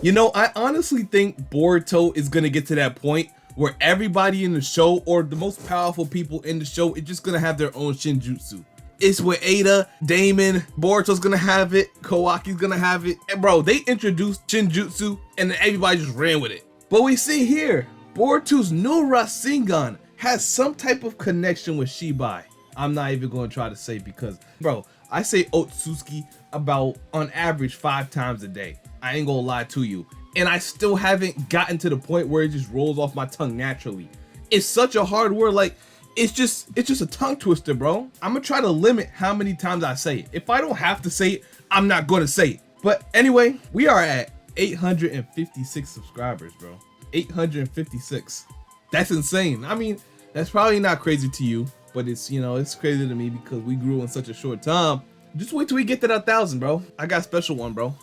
You know, I honestly think Boruto is gonna get to that point where everybody in the show, or the most powerful people in the show, is just gonna have their own Shinjutsu. It's with Ada, Damon, Boruto's gonna have it, Kawaki's gonna have it. And bro, they introduced Shinjutsu and then everybody just ran with it. But we see here, Boruto's new Rasengan has some type of connection with Shibai. I'm not even gonna try to say, because bro, I say Otsutsuki about on average 5 times a day. I ain't gonna lie to you. And I still haven't gotten to the point where it just rolls off my tongue naturally. It's such a hard word, like it's just a tongue twister, bro. I'm gonna try to limit how many times I say it. If I don't have to say it, I'm not gonna say it. But anyway, we are at 856 subscribers, bro. 856. That's insane. I mean, that's probably not crazy to you, but it's, you know, it's crazy to me because we grew in such a short time. Just wait till we get to that 1,000, bro. I got a special one, bro.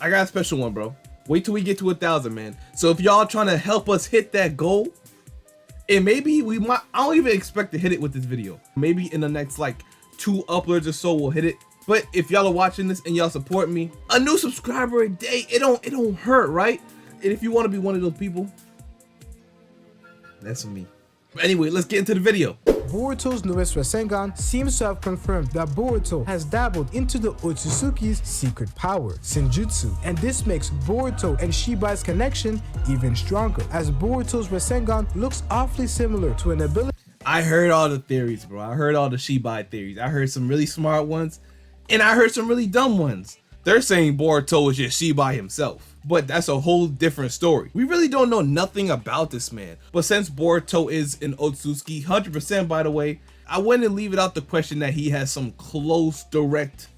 I got a special one, bro. Wait till we get to 1,000, man. So if y'all trying to help us hit that goal, and maybe we might, I don't even expect to hit it with this video. Maybe in the next like 2 uploads or so we'll hit it. But if y'all are watching this and y'all support me, a new subscriber a day, it don't hurt, right? And if you want to be one of those people, that's me. But anyway, let's get into the video. Boruto's newest Rasengan seems to have confirmed that Boruto has dabbled into the Otsutsuki's secret power, Shinjutsu, and this makes Boruto and Shibai's connection even stronger, as Boruto's Rasengan looks awfully similar to an ability. I heard all the theories, bro. I heard all the Shibai theories. I heard some really smart ones, and I heard some really dumb ones. They're saying Boruto is just Shibai himself, but that's a whole different story. We really don't know nothing about this man, but since Boruto is an Otsutsuki, 100% by the way, I wouldn't leave it out the question that he has some close, direct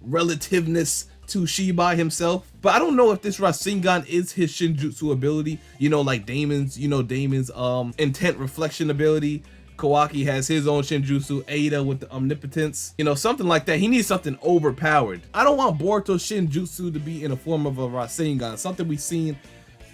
relativeness to Shibai himself. But I don't know if this Rasengan is his Shinjutsu ability, you know, like Damon's, intent reflection ability. Kawaki has his own Shinjutsu, Ada with the omnipotence, you know, something like that. He needs something overpowered. I don't want Boruto's Shinjutsu to be in the form of a Rasengan, something we've seen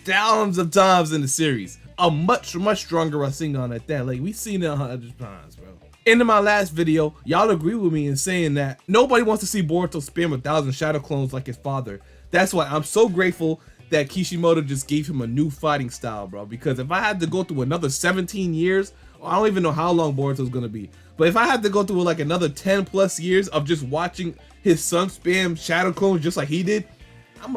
thousands of times in the series. A much stronger Rasengan at that. Like, we've seen it 100 times, bro. In my last video, y'all agree with me in saying that nobody wants to see Boruto spam 1,000 shadow clones like his father. That's why I'm so grateful that Kishimoto just gave him a new fighting style, bro. Because if I had to go through another 17 years, I don't even know how long Boruto's gonna be, but if I had to go through like another 10+ years of just watching his son spam shadow clones just like he did, I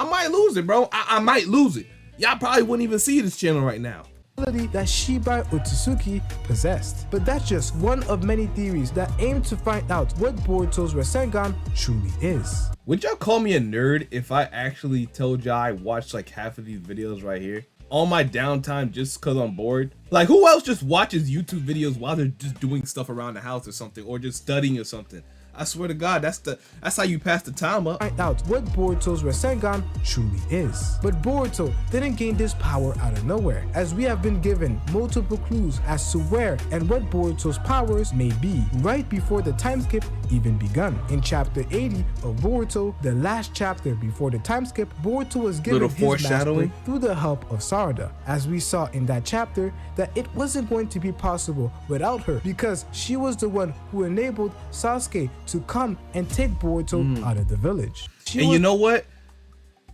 might lose it, bro. I might lose it. Y'all probably wouldn't even see this channel right now. That Shibai Otsutsuki possessed. But that's just one of many theories that aim to find out what Boruto's Rasengan truly is. Would y'all call me a nerd if I actually told y'all I watched like half of these videos right here on my downtime just because I'm bored? Like, who else just watches YouTube videos while they're just doing stuff around the house or something, or just studying or something? I swear to God, that's how you pass the time up. Find out what Boruto's Rasengan truly is. But Boruto didn't gain this power out of nowhere, as we have been given multiple clues as to where and what Boruto's powers may be right before the time skip even begun. In chapter 80 of Boruto, the last chapter before the time skip, Boruto was given his mastery through the help of Sarada, as we saw in that chapter that it wasn't going to be possible without her, because she was the one who enabled Sasuke to come and take Boruto out of the village. And you know what?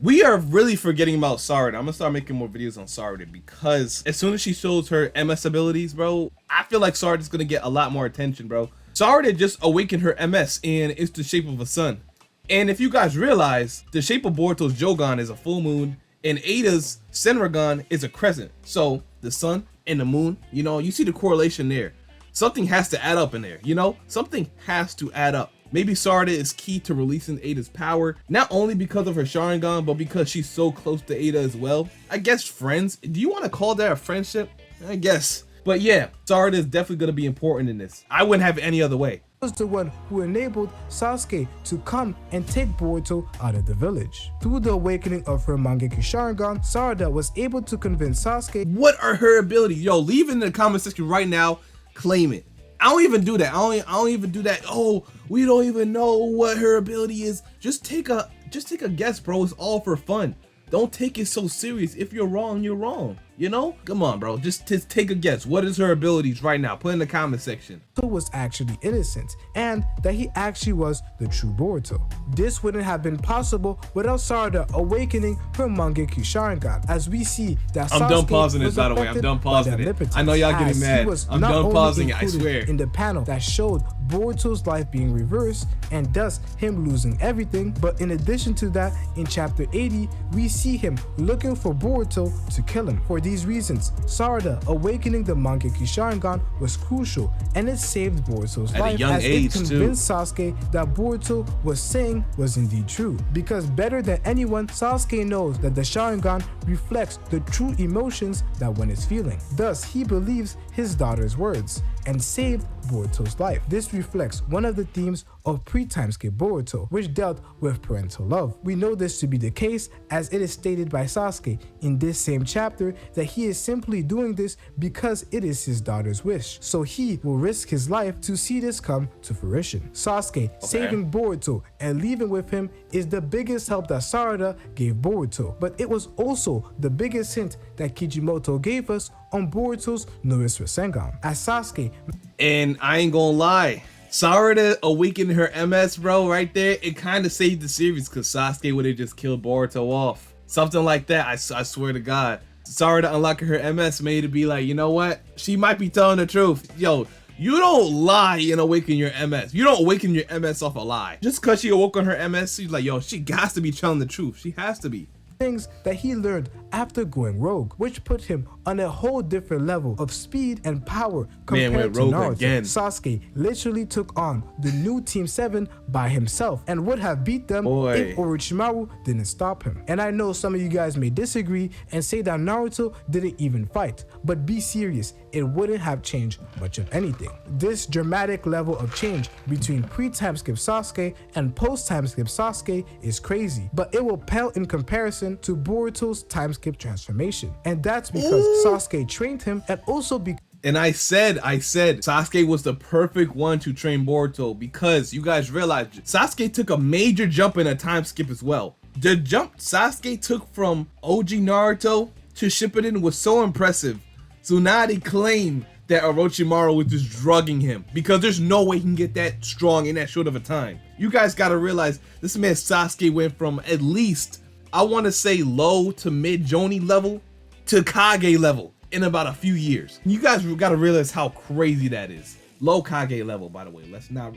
We are really forgetting about Sarada. I'm gonna start making more videos on Sarada, because as soon as she shows her MS abilities, bro, I feel like Sarada's gonna get a lot more attention, bro. Sarada just awakened her MS, and it's the shape of a sun. And if you guys realize, the shape of Boruto's JOUGAN is a full moon, and Ada's Senragan is a crescent. So the sun and the moon, you know, you see the correlation there. Something has to add up in there, you know? Something has to add up. Maybe Sarada is key to releasing Ada's power, not only because of her Sharingan, but because she's so close to Ada as well. I guess friends. Do you want to call that a friendship? I guess. But yeah, Sarada is definitely going to be important in this. I wouldn't have it any other way. Was the one who enabled Sasuke to come and take Boruto out of the village. Through the awakening of her Mangekyo Sharingan, Sarada was able to convince Sasuke. What are her abilities? Yo, leave it in the comment section right now. Claim it. I don't even do that. I don't even do that. Oh, we don't even know what her ability is. Just take a guess, bro. It's all for fun. Don't take it so serious. If you're wrong, you're wrong. You know? Come on, bro. Just take a guess. What is her abilities right now? Put in the comment section. Was actually innocent and that he actually was the true Boruto. This wouldn't have been possible without Sarada awakening her Mangekyo Sharingan, as we see that Sasuke I'm done pausing was this, by the way. I'm done pausing it. omnipotence, I know y'all getting as he mad. was I'm not done only pausing it, I included swear. in the panel that showed Boruto's life being reversed and thus him losing everything, but in addition to that, in chapter 80, we see him looking for Boruto to kill him. For these reasons, Sarada awakening the Mangekyo Sharingan was crucial, and it saved Boruto's At a life young as age, it convinced Sasuke that Boruto was saying was indeed true. Because better than anyone, Sasuke knows that the Sharingan reflects the true emotions that one is feeling. Thus, he believes his daughter's words and saved Boruto's life. This reflects one of the themes of pre-Timeskip Boruto, which dealt with parental love. We know this to be the case as it is stated by Sasuke in this same chapter that he is simply doing this because it is his daughter's wish. So he will risk his life to see this come to fruition. Sasuke saving Boruto and leaving with him is the biggest help that Sarada gave Boruto, but it was also the biggest hint that Kijimoto gave us on Boruto's newest Rasengan. As Sasuke, and I ain't gonna lie, Sarada awakening her MS, bro, right there, it kind of saved the series because Sasuke would have just killed Boruto off. Something like that, I swear to God. Sarada unlocking her MS made it be like, you know what? She might be telling the truth. Yo, you don't lie and awaken your MS. You don't awaken your MS off a lie. Just because she awoke on her MS, she's like, yo, she got to be telling the truth. She has to be. Things that he learned after going rogue, which put him on a whole different level of speed and power compared to Naruto. Again. Sasuke literally took on the new Team 7 by himself and would have beat them if Orochimaru didn't stop him. And I know some of you guys may disagree and say that Naruto didn't even fight, but be serious, it wouldn't have changed much of anything. This dramatic level of change between pre-Timeskip Sasuke and post-Timeskip Sasuke is crazy, but it will pale in comparison to Boruto's Timeskip transformation. And that's because Sasuke trained him and also because And I said Sasuke was the perfect one to train Boruto because you guys realize Sasuke took a major jump in a time skip as well. The jump Sasuke took from OG Naruto to Shippuden was so impressive. Tsunade claimed that Orochimaru was just drugging him because there's no way he can get that strong in that short of a time. You guys gotta realize this man Sasuke went from at least, I wanna say low to mid Jonin level to Kage level in about a few years. You guys gotta realize how crazy that is. Low Kage level, by the way. Let's not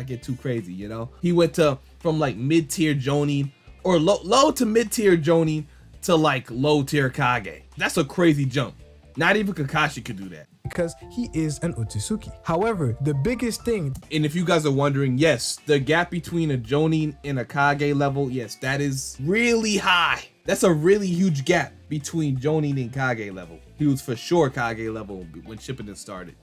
get too crazy, you know? He went from like mid-tier Jonin or low to mid-tier Jonin to like low-tier Kage. That's a crazy jump. Not even Kakashi could do that. because he is an Otsutsuki. However, the biggest thing, and if you guys are wondering, yes, the gap between a Jonin and a Kage level, yes, that is really high. That's a really huge gap between Jonin and Kage level. He was for sure Kage level when Shippuden started.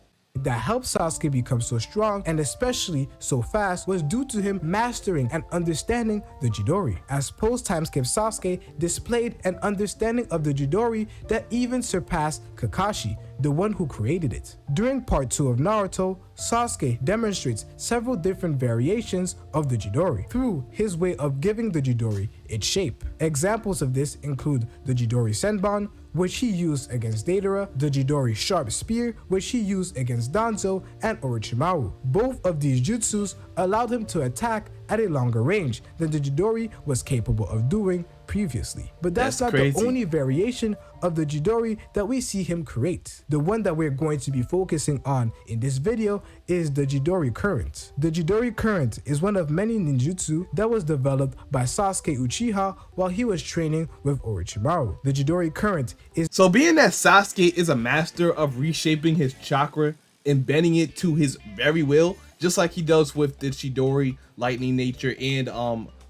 that helped Sasuke become so strong and especially so fast was due to him mastering and understanding the Chidori, as post-Timeskip Sasuke displayed an understanding of the Chidori that even surpassed Kakashi, the one who created it. During part 2 of Naruto, Sasuke demonstrates several different variations of the Chidori through his way of giving the Chidori its shape. Examples of this include the Chidori Senbon, which he used against Deidara, the Chidori Sharp Spear, which he used against Danzo and Orochimaru. Both of these jutsus allowed him to attack at a longer range than the Chidori was capable of doing previously. But that's not crazy. the only variation of the Chidori that we see him create. The one that we're going to be focusing on in this video is the Chidori Current. The Chidori Current is one of many ninjutsu that was developed by Sasuke Uchiha while he was training with Orochimaru. The Chidori Current is So being that Sasuke is a master of reshaping his chakra and bending it to his very will, just like he does with the Chidori lightning nature and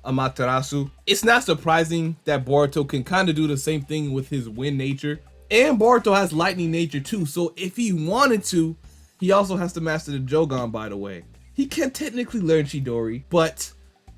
Amaterasu, it's not surprising that Boruto can kind of do the same thing with his wind nature. And Boruto has lightning nature too, so if he wanted to, he also has to master the Jougan, by the way. He can technically learn Chidori, but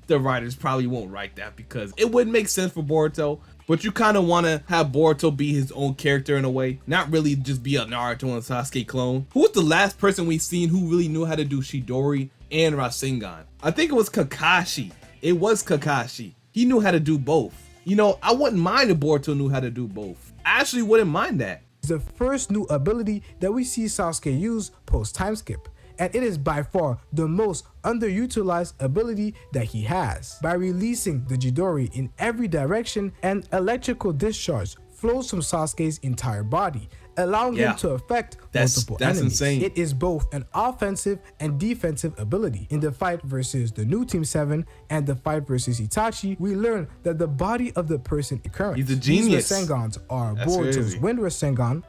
the writers probably won't write that because it wouldn't make sense for Boruto. But you kind of want to have Boruto be his own character in a way, not really just be a Naruto and Sasuke clone. Who was the last person we've seen who really knew how to do Chidori and Rasengan? I think it was Kakashi. It was Kakashi. He knew how to do both. You know, I wouldn't mind if Boruto knew how to do both. I actually wouldn't mind that. the first new ability that we see Sasuke use post time skip, and it is by far the most underutilized ability that he has. By releasing the Chidori in every direction, an electrical discharge flows from Sasuke's entire body, allowing him to affect multiple enemies. Insane. It is both an offensive and defensive ability. In the fight versus the new Team 7 and the fight versus Itachi, we learn that the body of the person is current. He's a genius. These Rasengans are Boruto's Wind Rasengan,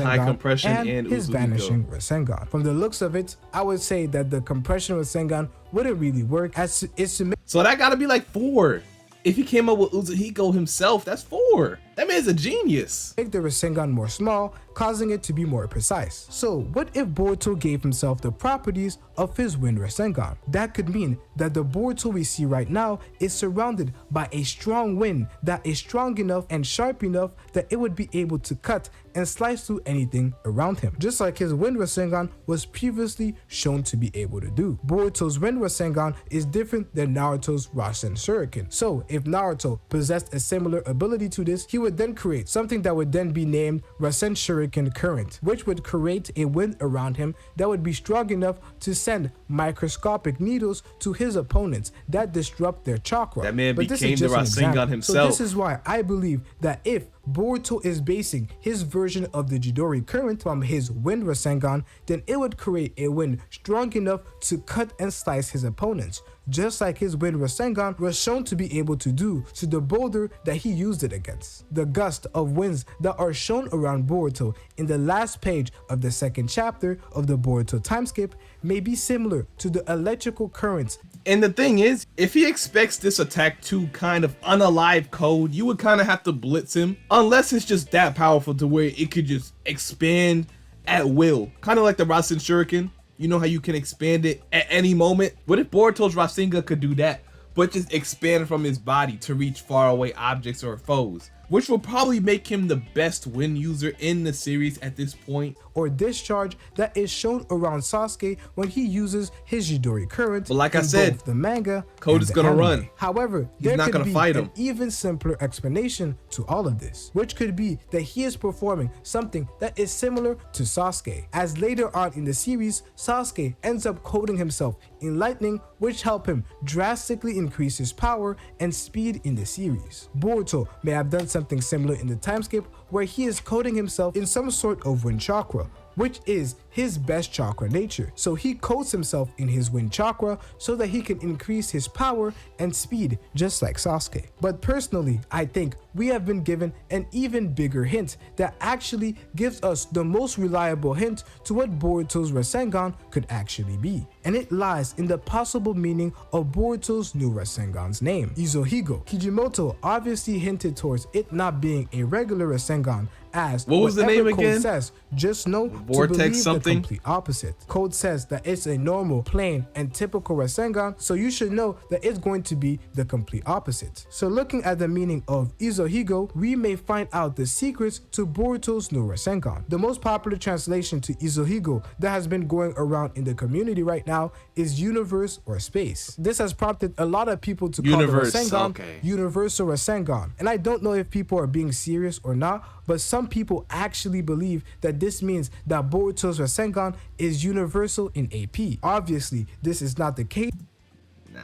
High compression, and his Uzuhigo. Vanishing Rasengan. From the looks of it, I would say that the compression Rasengan wouldn't really work, as it's to make. So that gotta be like 4. If he came up with Uzuhigo himself, that's 4. That man's a genius. Make the Rasengan more small, causing it to be more precise. So what if Boruto gave himself the properties of his Wind Rasengan? That could mean that the Boruto we see right now is surrounded by a strong wind that is strong enough and sharp enough that it would be able to cut and slice through anything around him, just like his Wind Rasengan was previously shown to be able to do. Boruto's Wind Rasengan is different than Naruto's Rasen Shuriken. So if Naruto possessed a similar ability to this, he would then create something that would then be named Rasen Shuriken Current, which would create a wind around him that would be strong enough to send microscopic needles to his opponents that disrupt their chakra. That man became the Rasengan himself. So this is why I believe that if Boruto is basing his version of the Chidori current from his Wind Rasengan, then it would create a wind strong enough to cut and slice his opponents, just like his Wind Rasengan was shown to be able to do to the boulder that he used it against. The gust of winds that are shown around Boruto in the last page of the second chapter of the Boruto time skip may be similar to the electrical currents. And the thing is, if he expects this attack to kind of unalive code, you would kind of have to blitz him, unless it's just that powerful to where it could just expand at will, kind of like the Rasen Shuriken. You know how you can expand it at any moment? What if Boruto's Rasengan could do that, but just expand from his body to reach faraway objects or foes, which will probably make him the best wind user in the series at this point. Or discharge that is shown around Sasuke when he uses his Chidori current. But like I said, both the manga code and is the gonna anime. run. However, He's there not could gonna be fight him. an even simpler explanation to all of this, which could be that he is performing something that is similar to Sasuke, as later on in the series, Sasuke ends up coating himself in lightning, which help him drastically increase his power and speed in the series. Boruto may have done something similar in the time skip, where he is coating himself in some sort of wind chakra, which is his best chakra nature. So he coats himself in his wind chakra so that he can increase his power and speed just like Sasuke. But personally, I think we have been given an even bigger hint that actually gives us the most reliable hint to what Boruto's Rasengan could actually be. And it lies in the possible meaning of Boruto's new Rasengan's name, Uzuhigo. Kijimoto obviously hinted towards it not being a regular Rasengan, as what was the name again? Code says, just know VORTEX to believe something? the complete opposite. Code says that it's a normal, plain, and typical Rasengan, so you should know that it's going to be the complete opposite. So looking at the meaning of Uzuhigo, we may find out the secrets to Boruto's new Rasengan. The most popular translation to Uzuhigo that has been going around in the community right now is universe or space. This has prompted a lot of people to call the Rasengan Universal Rasengan. And I don't know if people are being serious or not, but some people actually believe that this means that Boruto's Rasengan is universal in AP. Obviously, this is not the case. Nah.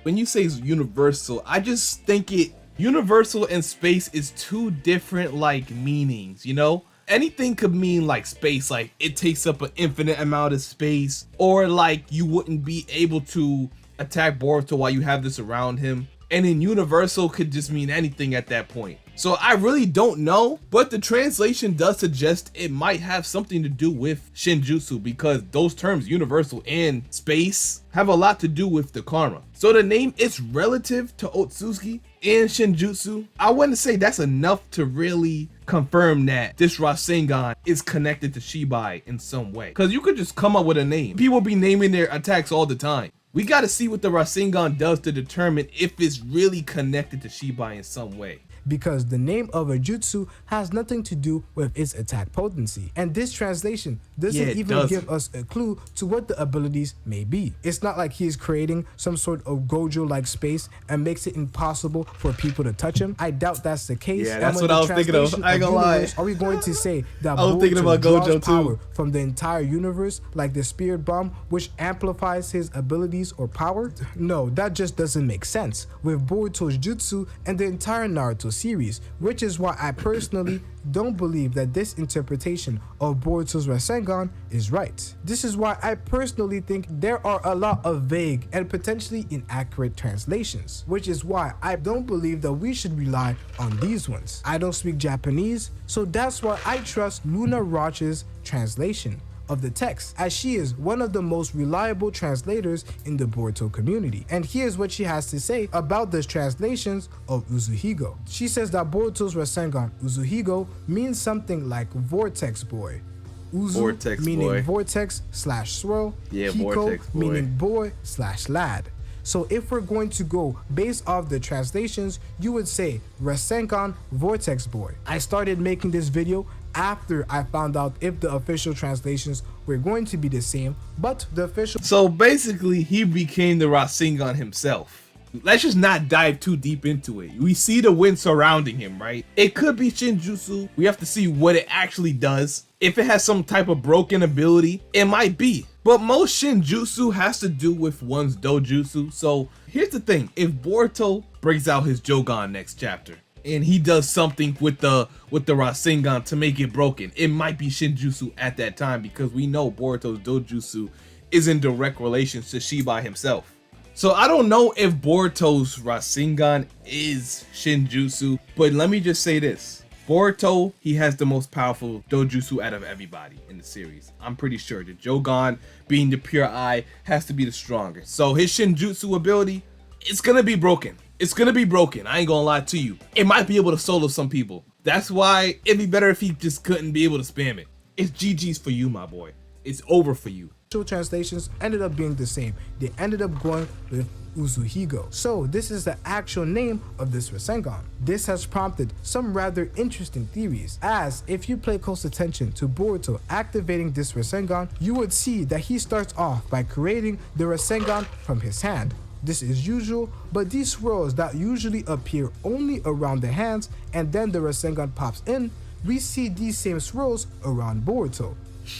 When you say universal, I just think universal and space is two different like meanings, you know? Anything could mean like space, like it takes up an infinite amount of space, or like you wouldn't be able to attack Boruto while you have this around him. And then universal could just mean anything at that point. So I really don't know, but the translation does suggest it might have something to do with Shinjutsu, because those terms universal and space have a lot to do with the karma. So the name is relative to Otsutsuki and Shinjutsu. I wouldn't say that's enough to really confirm that this Rasengan is connected to Shibai in some way, because you could just come up with a name. People be naming their attacks all the time. We got to see what the Rasengan does to determine if it's really connected to Shibai in some way. Because the name of a jutsu has nothing to do with its attack potency. And this translation doesn't even give us a clue to what the abilities may be. It's not like he is creating some sort of Gojo-like space and makes it impossible for people to touch him. I doubt that's the case. Yeah, that's what I was thinking of. I ain't gonna lie. Are we going to say that I was thinking about Gojo power too from the entire universe, like the Spirit Bomb, which amplifies his abilities or power? No, that just doesn't make sense with Boruto's jutsu and the entire Naruto series, which is why I personally don't believe that this interpretation of Boruto's Rasengan is right. This is why I personally think there are a lot of vague and potentially inaccurate translations, which is why I don't believe that we should rely on these ones. I don't speak Japanese, so that's why I trust Luna Roch's translation of the text, as she is one of the most reliable translators in the Boruto community. And here's what she has to say about the translations of Uzuhigo. She says that Boruto's Rasengan Uzuhigo means something like vortex boy. Vortex meaning boy. vortex / swirl. Yeah, Hiko vortex boy. meaning boy / lad. So if we're going to go based off the translations, you would say Rasengan Vortex Boy. I started making this video after I found out if the official translations were going to be the same, but the official... So basically, he became the Rasengan himself. Let's just not dive too deep into it. We see the wind surrounding him, right? It could be Shinjutsu. We have to see what it actually does. If it has some type of broken ability, it might be. But most Shinjutsu has to do with one's dojutsu. So here's the thing. If Boruto brings out his JOUGAN next chapter, and he does something with the Rasengan to make it broken, it might be Shinjutsu at that time, because we know Boruto's dojutsu is in direct relation to Shibai himself. So I don't know if Boruto's Rasengan is Shinjutsu, but let me just say this. Boruto, he has the most powerful dojutsu out of everybody in the series. I'm pretty sure the JOUGAN, being the pure eye, has to be the strongest. So his Shinjutsu ability, it's gonna be broken. It's gonna be broken. I ain't gonna lie to you. It might be able to solo some people. That's why it'd be better if he just couldn't be able to spam it. It's GG's for you, my boy. It's over for you. Translations ended up being the same. They ended up going with Uzuhigo. So this is the actual name of this Rasengan. This has prompted some rather interesting theories, as if you pay close attention to Boruto activating this Rasengan, you would see that he starts off by creating the Rasengan from his hand. This is usual, but these swirls that usually appear only around the hands and then the Rasengan pops in, we see these same swirls around Boruto.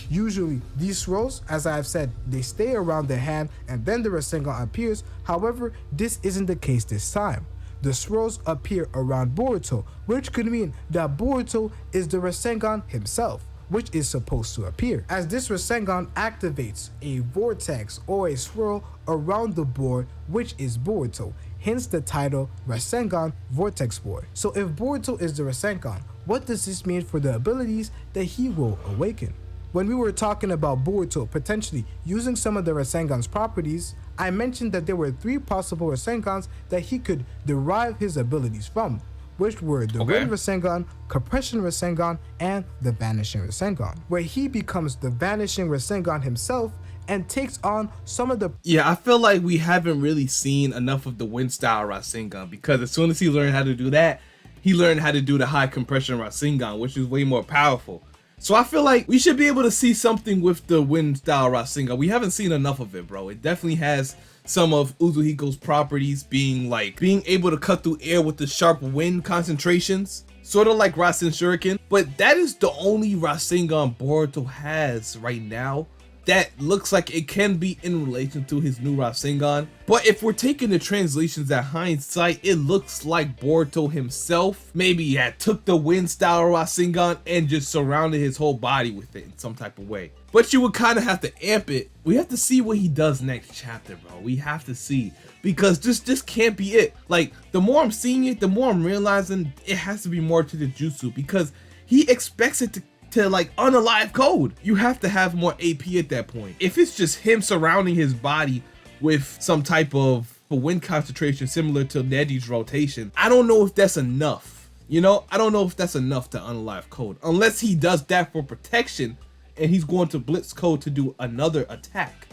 Usually these swirls, as I have said, they stay around the hand and then the Rasengan appears. However, this isn't the case this time. The swirls appear around Boruto, which could mean that Boruto is the Rasengan himself, which is supposed to appear, as this Rasengan activates a vortex or a swirl around the board, which is Boruto, hence the title Rasengan Vortex Boy. So if Boruto is the Rasengan, what does this mean for the abilities that he will awaken? When we were talking about Boruto potentially using some of the Rasengan's properties, I mentioned that there were 3 possible Rasengans that he could derive his abilities from, which were the Wind Rasengan, Compression Rasengan, and the Vanishing Rasengan, where he becomes the Vanishing Rasengan himself and takes on some of the... Yeah, I feel like we haven't really seen enough of the Wind style Rasengan, because as soon as he learned how to do that, he learned how to do the High Compression Rasengan, which is way more powerful. So I feel like we should be able to see something with the Wind style Rasengan. We haven't seen enough of it, bro. It definitely has some of Uzuhiko's properties, being able to cut through air with the sharp wind concentrations, sort of like Rasen Shuriken. But that is the only Rasengan Boruto has right now that looks like it can be in relation to his new Rasengan. But if we're taking the translations at hindsight, it looks like Boruto himself maybe took the Wind style Rasengan and just surrounded his whole body with it in some type of way. But you would kind of have to amp it. We have to see what he does next chapter, bro. We have to see, because this can't be it. Like, the more I'm seeing it, the more I'm realizing it has to be more to the jutsu, because he expects it to like unalive code. You have to have more AP at that point. If it's just him surrounding his body with some type of wind concentration similar to Nedi's rotation, I don't know if that's enough. You know, I don't know if that's enough to unalive code, unless he does that for protection and he's going to blitz code to do another attack.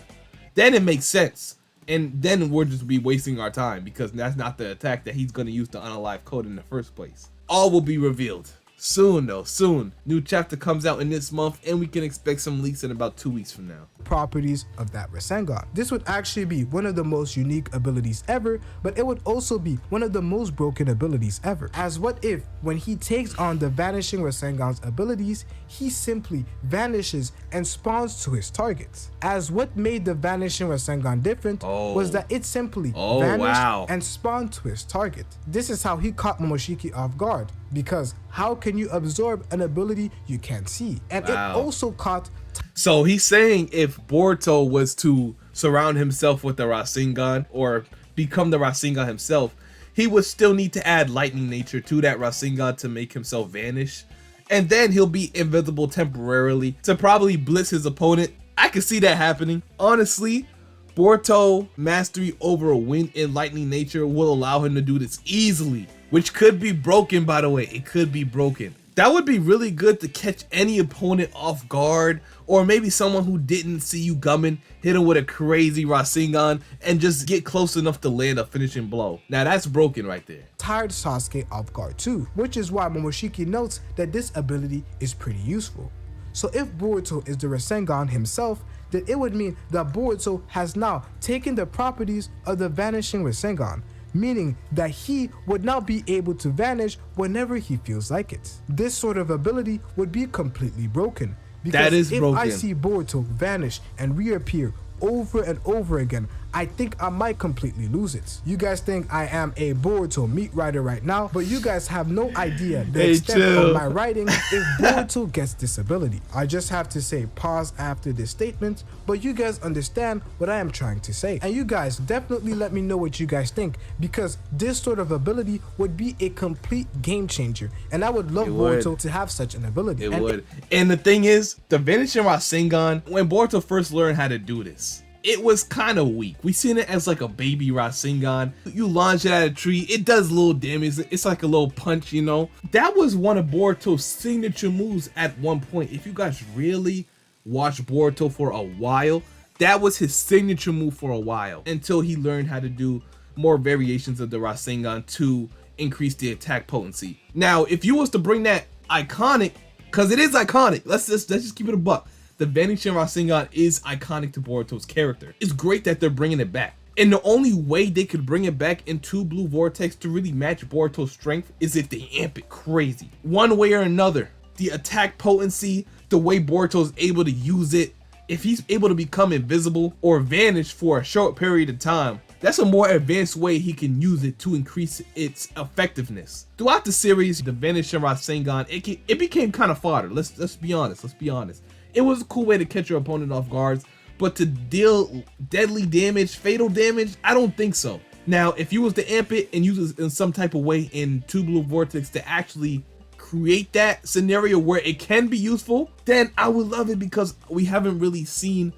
Then it makes sense. And then we'll just be wasting our time because that's not the attack that he's going to use to unalive code in the first place. All will be revealed. Soon though, soon. New chapter comes out in this month and we can expect some leaks in about 2 weeks from now. Properties of that Rasengan. This would actually be one of the most unique abilities ever, but it would also be one of the most broken abilities ever. As what if, when he takes on the Vanishing Rasengan's abilities, he simply vanishes and spawns to his targets. As what made the Vanishing Rasengan different was that it simply vanished and spawned to his target. This is how he caught Momoshiki off guard, because how can you absorb an ability you can't see? And it also caught... So he's saying if Boruto was to surround himself with the Rasengan or become the Rasengan himself, he would still need to add lightning nature to that Rasengan to make himself vanish. And then he'll be invisible temporarily to probably blitz his opponent. I can see that happening. Honestly, Boruto mastery over wind and lightning nature will allow him to do this easily, which could be broken, by the way. It could be broken. That would be really good to catch any opponent off guard, or maybe someone who didn't see you coming, hit him with a crazy Rasengan and just get close enough to land a finishing blow. Now that's broken right there. Tired Sasuke off guard too, which is why Momoshiki notes that this ability is pretty useful. So if Boruto is the Rasengan himself, then it would mean that Boruto has now taken the properties of the Vanishing Rasengan, meaning that he would now be able to vanish whenever he feels like it. This sort of ability would be completely broken, because if I see Boruto vanish and reappear over and over again, I think I might completely lose it. You guys think I am a Boruto meat writer right now, but you guys have no idea the extent of my writing if Boruto gets this ability. I just have to say pause after this statement, but you guys understand what I am trying to say. And you guys definitely let me know what you guys think, because this sort of ability would be a complete game changer, and I would love Boruto to have such an ability. It would. And the thing is, the Vanishing Rasengan, when Boruto first learned how to do this, it was kind of weak. We seen it as like a baby Rasengan. You launch it at a tree, it does little damage. It's like a little punch, you know. That was one of Boruto's signature moves at one point. If you guys really watch Boruto for a while, that was his signature move for a while, until he learned how to do more variations of the Rasengan to increase the attack potency. Now, if you was to bring that iconic, because it is iconic, let's just keep it a buck. The Vanishing Rasengan is iconic to Boruto's character. It's great that they're bringing it back. And the only way they could bring it back in 2 Blue Vortex to really match Boruto's strength is if they amp it crazy. One way or another, the attack potency, the way Boruto's able to use it, if he's able to become invisible or vanish for a short period of time, that's a more advanced way he can use it to increase its effectiveness. Throughout the series, the Vanishing Rasengan, it became kind of fodder. Let's be honest. It was a cool way to catch your opponent off guards, but to deal deadly damage, fatal damage, I don't think so. Now, if you was to amp it and use it in some type of way in 2 Blue Vortex to actually create that scenario where it can be useful, then I would love it, because we haven't really seen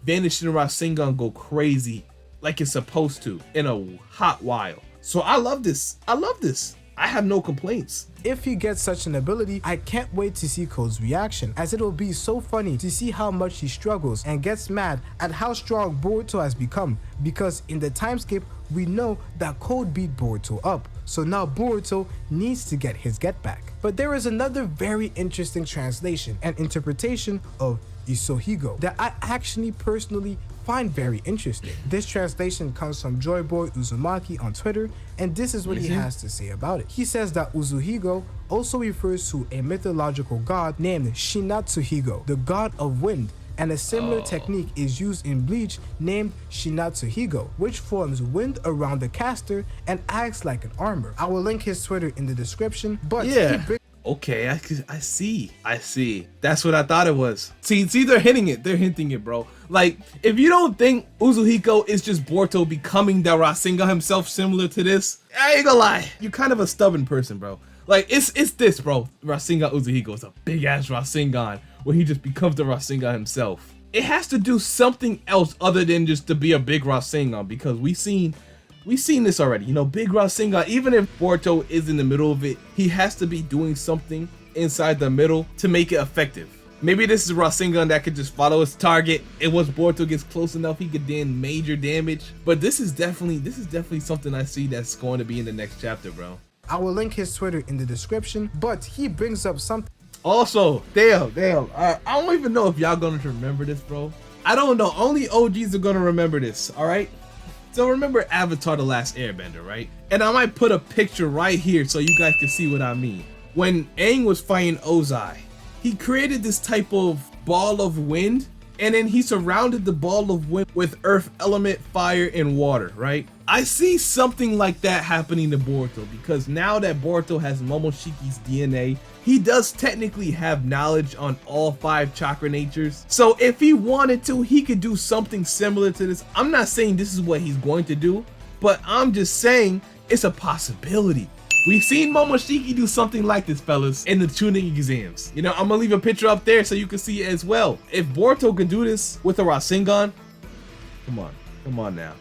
Vanishing Rasengan go crazy like it's supposed to in a hot while. So I love this. I have no complaints. If he gets such an ability, I can't wait to see Code's reaction, as it'll be so funny to see how much he struggles and gets mad at how strong Boruto has become, because in the time skip, we know that Code beat Boruto up, so now Boruto needs to get his get back. But there is another very interesting translation and interpretation of Uzuhigo that I actually personally find very interesting. This translation comes from Joyboy Uzumaki on Twitter, and this is what he has to say about it. He says that Uzuhigo also refers to a mythological god named Shinatsuhigo, the god of wind, and a similar technique is used in Bleach named Shinatsuhigo, which forms wind around the caster and acts like an armor. I will link his Twitter in the description, but okay, I see. That's what I thought it was. See, they're hinting it, bro. Like, if you don't think Uzuhiko is just Boruto becoming the Rasengan himself similar to this, I ain't gonna lie, you're kind of a stubborn person, bro. Like, it's this, bro. Rasengan Uzuhiko is a big ass Rasengan where he just becomes the Rasengan himself. It has to do something else other than just to be a big Rasengan, because we've seen this already. You know, big Rasengan, even if Boruto is in the middle of it, he has to be doing something inside the middle to make it effective. Maybe this is a Rasengan that could just follow its target, and once Boruto gets close enough, he could then major damage. But this is definitely something I see that's going to be in the next chapter, bro. I will link his Twitter in the description, but he brings up something. Also, damn, I don't even know if y'all gonna remember this, bro. I don't know. Only OGs are gonna remember this. All right. So remember Avatar: The Last Airbender, right? And I might put a picture right here so you guys can see what I mean. When Aang was fighting Ozai, he created this type of ball of wind, and then he surrounded the ball of wind with earth element, fire, and water, right? I see something like that happening to Boruto, because now that Boruto has Momoshiki's DNA, he does technically have knowledge on all 5 chakra natures. So if he wanted to, he could do something similar to this. I'm not saying this is what he's going to do, but I'm just saying it's a possibility. We've seen Momoshiki do something like this, fellas, in the tuning exams. You know, I'm gonna leave a picture up there so you can see it as well. If Boruto can do this with a Rasengan, come on now.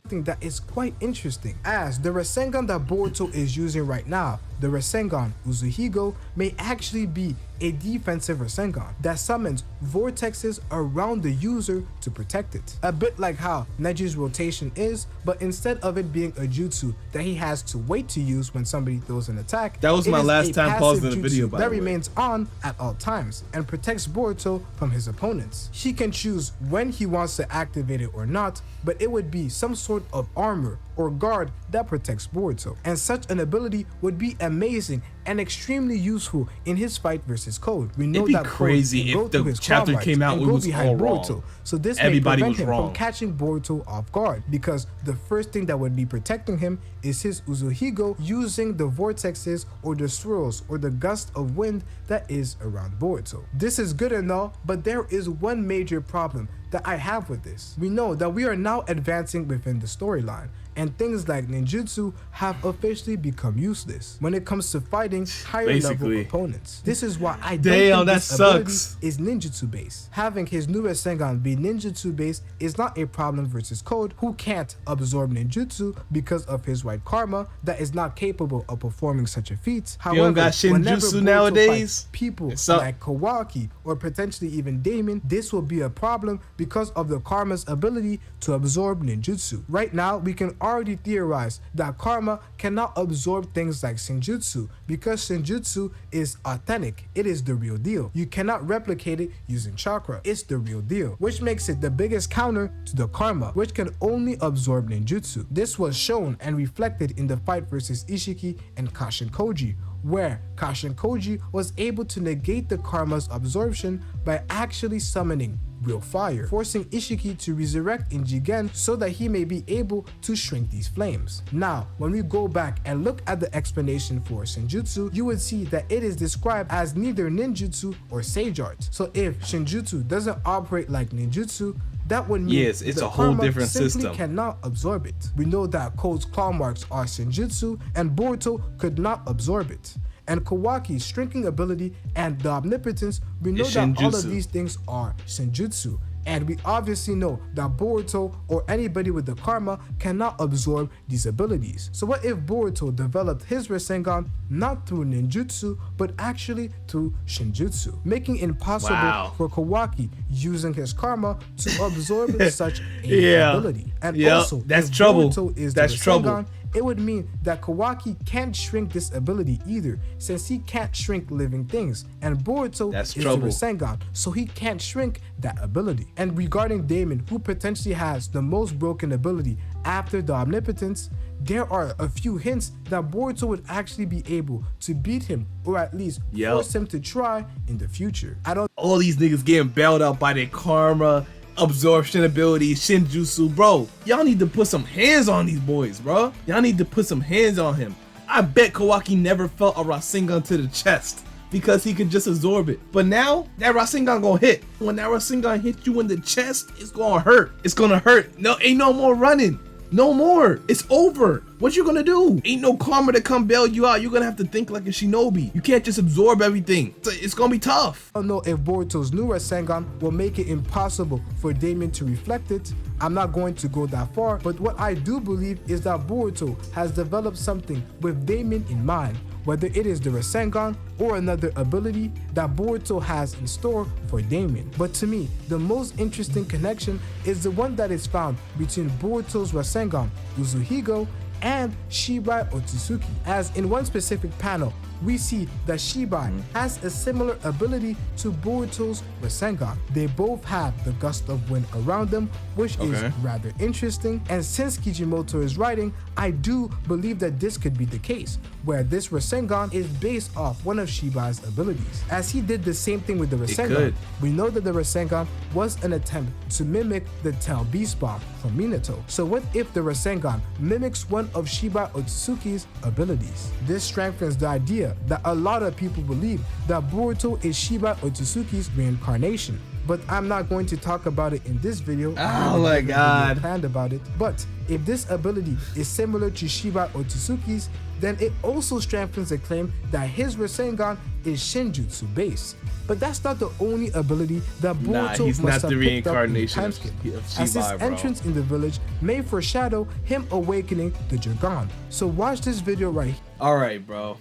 That is quite interesting, as the Rasengan that Boruto is using right now, the Rasengan Uzuhigo, may actually be a defensive Rasengan that summons vortexes around the user to protect it. A bit like how Neji's rotation is, but instead of it being a jutsu that he has to wait to use when somebody throws an attack, that was my last time pausing the video, by the way. That remains on at all times and protects Boruto from his opponents. He can choose when he wants to activate it or not, but it would be some sort of armor or guard that protects Boruto, and such an ability would be amazing and extremely useful in his fight versus Code. We know that crazy if the chapter came out it was all wrong. So this may prevent him from catching Boruto off guard, because the first thing that would be protecting him is his Uzuhigo using the vortexes or the swirls or the gust of wind that is around Boruto. This is good and all, but there is one major problem that I have with this. We know that we are now advancing within the storyline, and things like ninjutsu have officially become useless when it comes to fighting higher level opponents. This is why I don't think this ability is ninjutsu based. Having his new Rasengan be ninjutsu based is not a problem versus Code, who can't absorb ninjutsu because of his white karma that is not capable of performing such a feat. However, you don't got Shinjutsu nowadays? People like Kawaki or potentially even Damon, this will be a problem because of the karma's ability to absorb ninjutsu. Right now, we can already theorize that karma cannot absorb things like Shinjutsu, because Shinjutsu is authentic. It is the real deal. You cannot replicate it using chakra. It's the real deal, which makes it the biggest counter to the karma, which can only absorb ninjutsu. This was shown and reflected in the fight versus Ishiki and Kashin Koji, where Kashin Koji was able to negate the karma's absorption by actually summoning real fire, forcing Ishiki to resurrect in JOUGAN so that he may be able to shrink these flames. Now, when we go back and look at the explanation for Shinjutsu, you would see that it is described as neither ninjutsu or sage art. So if Shinjutsu doesn't operate like ninjutsu, that would mean it's a whole different system. Cannot absorb it. We know that Code's claw marks are Shinjutsu, and Boruto could not absorb it. And Kawaki's shrinking ability and the omnipotence, we know that all of these things are Shinjutsu. And we obviously know that Boruto or anybody with the karma cannot absorb these abilities. So what if Boruto developed his Rasengan not through ninjutsu, but actually through Shinjutsu, making it impossible for Kawaki using his karma to absorb such a ability. And also, that's if trouble. Boruto is That's the Rasengan, trouble. It would mean that Kawaki can't shrink this ability either, since he can't shrink living things, and Boruto is the Rasengan, so he can't shrink that ability. And regarding Damon, who potentially has the most broken ability after the omnipotence, there are a few hints that Boruto would actually be able to beat him, or at least force him to try in the future. All these niggas getting bailed out by their karma, absorption ability, Shinjutsu, bro. Y'all need to put some hands on these boys, bro. Y'all need to put some hands on him. I bet Kawaki never felt a Rasengan to the chest because he could just absorb it. But now that Rasengan gonna hit. When that Rasengan hits you in the chest, it's gonna hurt. It's gonna hurt. No, ain't no more running. No more. It's over. what you gonna do? Ain't no karma to come bail you out. You're gonna have to think like a shinobi. You can't just absorb everything. It's gonna be tough. I don't know if Boruto's new Rasengan will make it impossible for Damon to reflect it. I'm not going to go that far, but what I do believe is that Boruto has developed something with Damon in mind, whether it is the Rasengan or another ability that Boruto has in store for Damon. But to me, the most interesting connection is the one that is found between Boruto's Rasengan, Uzuhigo, and Shibai Otsutsuki, as in one specific panel, we see that Shibai has a similar ability to Boruto's Rasengan. They both have the gust of wind around them, which is rather interesting. And since Kijimoto is writing, I do believe that this could be the case, where this Rasengan is based off one of Shibai's abilities. As he did the same thing with the Rasengan, we know that the Rasengan was an attempt to mimic the Tail Beast Bomb from Minato. So what if the Rasengan mimics one of Shibai Otsutsuki's abilities? This strengthens the idea that a lot of people believe that Boruto is Shibai Otsutsuki's reincarnation. But I'm not going to talk about it in this video. Oh my god. Planned about it. But if this ability is similar to Shibai Otsutsuki's, then it also strengthens the claim that his Rasengan is Shinjutsu based. But that's not the only ability that Boruto must have picked up in the TIMESKIP, as his entrance in the village may foreshadow him awakening the JOUGAN. So watch this video right here. Alright, bro.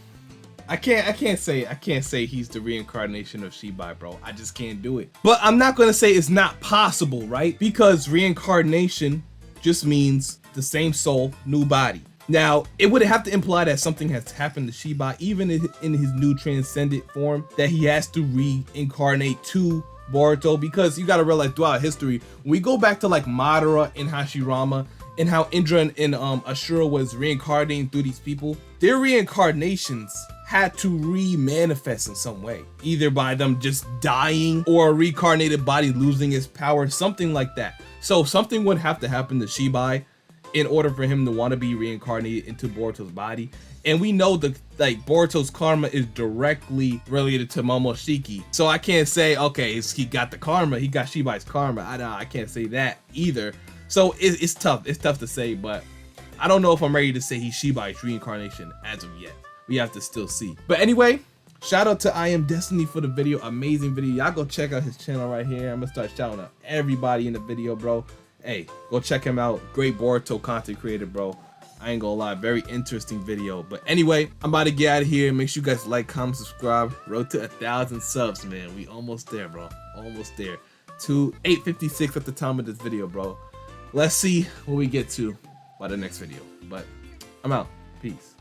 I can't say he's the reincarnation of Shibai, bro. I just can't do it. But I'm not gonna say it's not possible, right? Because reincarnation just means the same soul, new body. Now, it would have to imply that something has happened to Shibai, even in his new transcendent form, that he has to reincarnate to Boruto, because you gotta realize throughout history, when we go back to like Madara and Hashirama, and how Indra and Ashura was reincarnating through these people, their reincarnations had to re-manifest in some way, either by them just dying or a reincarnated body losing its power, something like that. So something would have to happen to Shibai in order for him to want to be reincarnated into Boruto's body. And we know that like Boruto's karma is directly related to Momoshiki, so I can't say okay, he got the karma, he got Shibai's karma. I can't say that either. So it's tough to say, but I don't know if I'm ready to say he's Shibai's reincarnation as of yet. We have to still see. But anyway, shout out to I Am Destiny for the video. Amazing video. Y'all go check out his channel right here. I'm gonna start shouting out everybody in the video, bro. Hey, go check him out. Great Boruto content creator, bro. I ain't gonna lie, very interesting video. But anyway, I'm about to get out of here. Make sure you guys like, comment, subscribe. Road to 1,000 subs, man. We almost there, bro. Almost there. 856 at the time of this video, bro. Let's see what we get to by the next video. But I'm out. Peace.